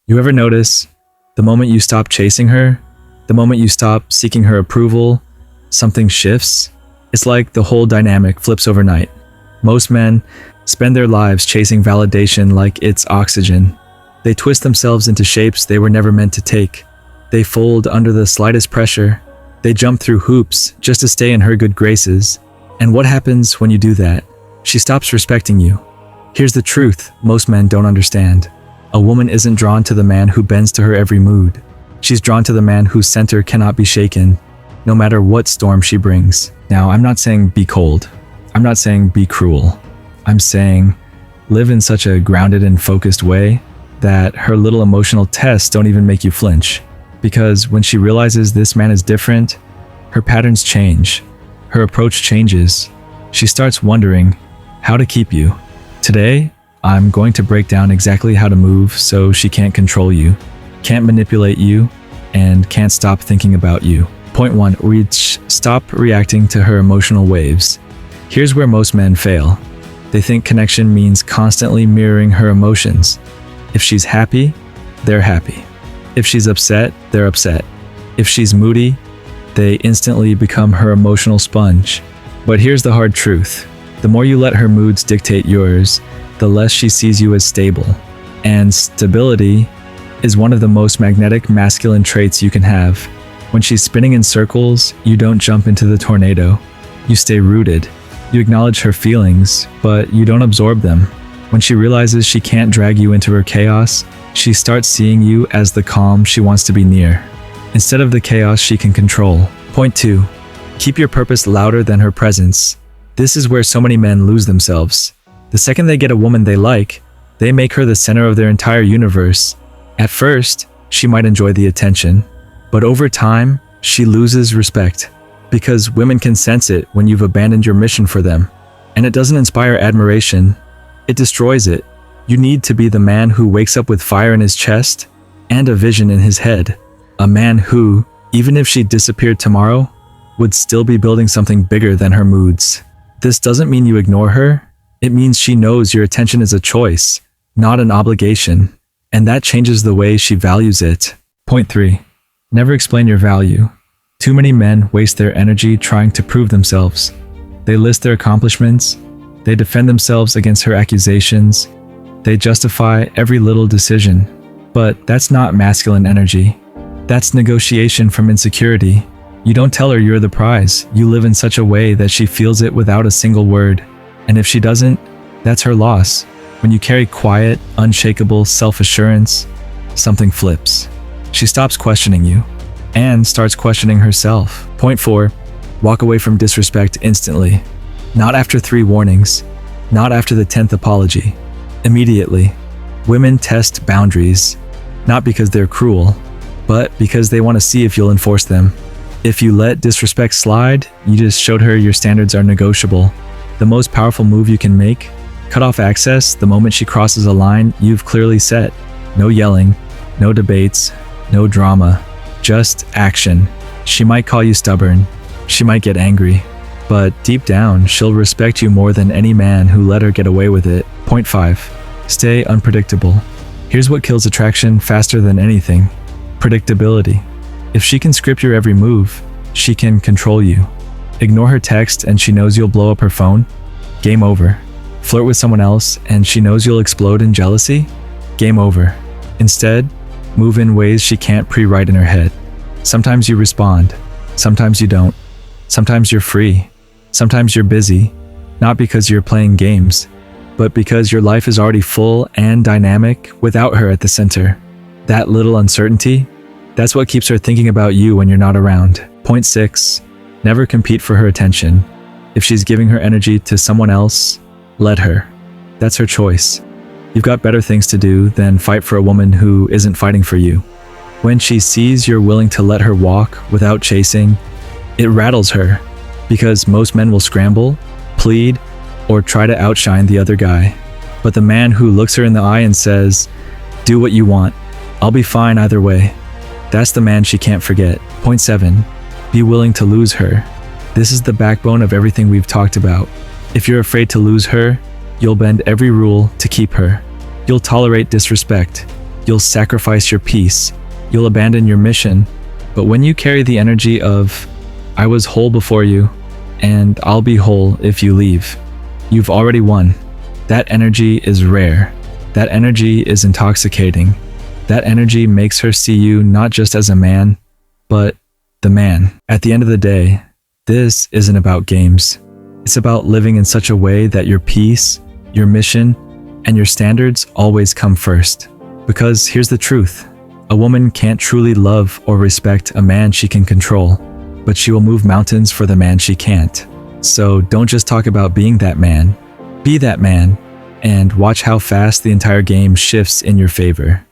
You ever notice the moment you stop chasing her, the moment you stop seeking her approval, something shifts? It's like the whole dynamic flips overnight. Most men spend their lives chasing validation like it's oxygen. They twist themselves into shapes they were never meant to take. They fold under the slightest pressure. They jump through hoops just to stay in her good graces. And what happens when you do that? She stops respecting you. Here's the truth most men don't understand. A woman isn't drawn to the man who bends to her every mood. She's drawn to the man whose center cannot be shaken, no matter what storm she brings. Now, I'm not saying be cold. I'm not saying be cruel. I'm saying live in such a grounded and focused way that her little emotional tests don't even make you flinch. Because when she realizes this man is different, her patterns change. Her approach changes. She starts wondering how to keep you. Today, I'm going to break down exactly how to move so she can't control you, can't manipulate you, and can't stop thinking about you. Point 1. Stop reacting to her emotional waves. Here's where most men fail. They think connection means constantly mirroring her emotions. If she's happy, they're happy. If she's upset, they're upset. If she's moody, they instantly become her emotional sponge. But here's the hard truth. The more you let her moods dictate yours, the less she sees you as stable. And stability is one of the most magnetic masculine traits you can have. When she's spinning in circles, you don't jump into the tornado. You stay rooted. You acknowledge her feelings, but you don't absorb them. When she realizes she can't drag you into her chaos, she starts seeing you as the calm she wants to be near, instead of the chaos she can control. Point 2. Keep your purpose louder than her presence. This is where so many men lose themselves. The second they get a woman they like, they make her the center of their entire universe. At first, she might enjoy the attention, but over time, she loses respect. Because women can sense it when you've abandoned your mission for them. And it doesn't inspire admiration, it destroys it. You need to be the man who wakes up with fire in his chest and a vision in his head. A man who, even if she disappeared tomorrow, would still be building something bigger than her moods. This doesn't mean you ignore her. It means she knows your attention is a choice, not an obligation, and that changes the way she values it. Point 3. Never explain your value. Too many men waste their energy trying to prove themselves. They list their accomplishments, they defend themselves against her accusations, they justify every little decision. But that's not masculine energy. That's negotiation from insecurity. You don't tell her you're the prize. You live in such a way that she feels it without a single word. And if she doesn't, that's her loss. When you carry quiet, unshakable self-assurance, something flips. She stops questioning you and starts questioning herself. Point 4. Walk away from disrespect instantly. Not after 3 warnings. Not after the 10th apology. Immediately. Women test boundaries, not because they're cruel, but because they want to see if you'll enforce them. If you let disrespect slide, you just showed her your standards are negotiable. The most powerful move you can make, cut off access the moment she crosses a line you've clearly set. No yelling, no debates, no drama, just action. She might call you stubborn, she might get angry, but deep down, she'll respect you more than any man who let her get away with it. Point 5. Stay unpredictable. Here's what kills attraction faster than anything. Predictability. If she can script your every move, she can control you. Ignore her text and she knows you'll blow up her phone. Game over. Flirt with someone else and she knows you'll explode in jealousy. Game over. Instead, move in ways she can't pre-write in her head. Sometimes you respond. Sometimes you don't. Sometimes you're free. Sometimes you're busy. Not because you're playing games, but because your life is already full and dynamic without her at the center. That little uncertainty, that's what keeps her thinking about you when you're not around. Point 6. Never compete for her attention. If she's giving her energy to someone else, let her. That's her choice. You've got better things to do than fight for a woman who isn't fighting for you. When she sees you're willing to let her walk without chasing, it rattles her, because most men will scramble, plead, or try to outshine the other guy. But the man who looks her in the eye and says, "Do what you want. I'll be fine either way." That's the man she can't forget. Point 7. Be willing to lose her. This is the backbone of everything we've talked about. If you're afraid to lose her, you'll bend every rule to keep her. You'll tolerate disrespect. You'll sacrifice your peace. You'll abandon your mission. But when you carry the energy of, I was whole before you, and I'll be whole if you leave, you've already won. That energy is rare. That energy is intoxicating. That energy makes her see you not just as a man, but the man. At the end of the day, this isn't about games. It's about living in such a way that your peace, your mission, and your standards always come first. Because here's the truth. A woman can't truly love or respect a man she can control, but she will move mountains for the man she can't. So don't just talk about being that man. Be that man, and watch how fast the entire game shifts in your favor.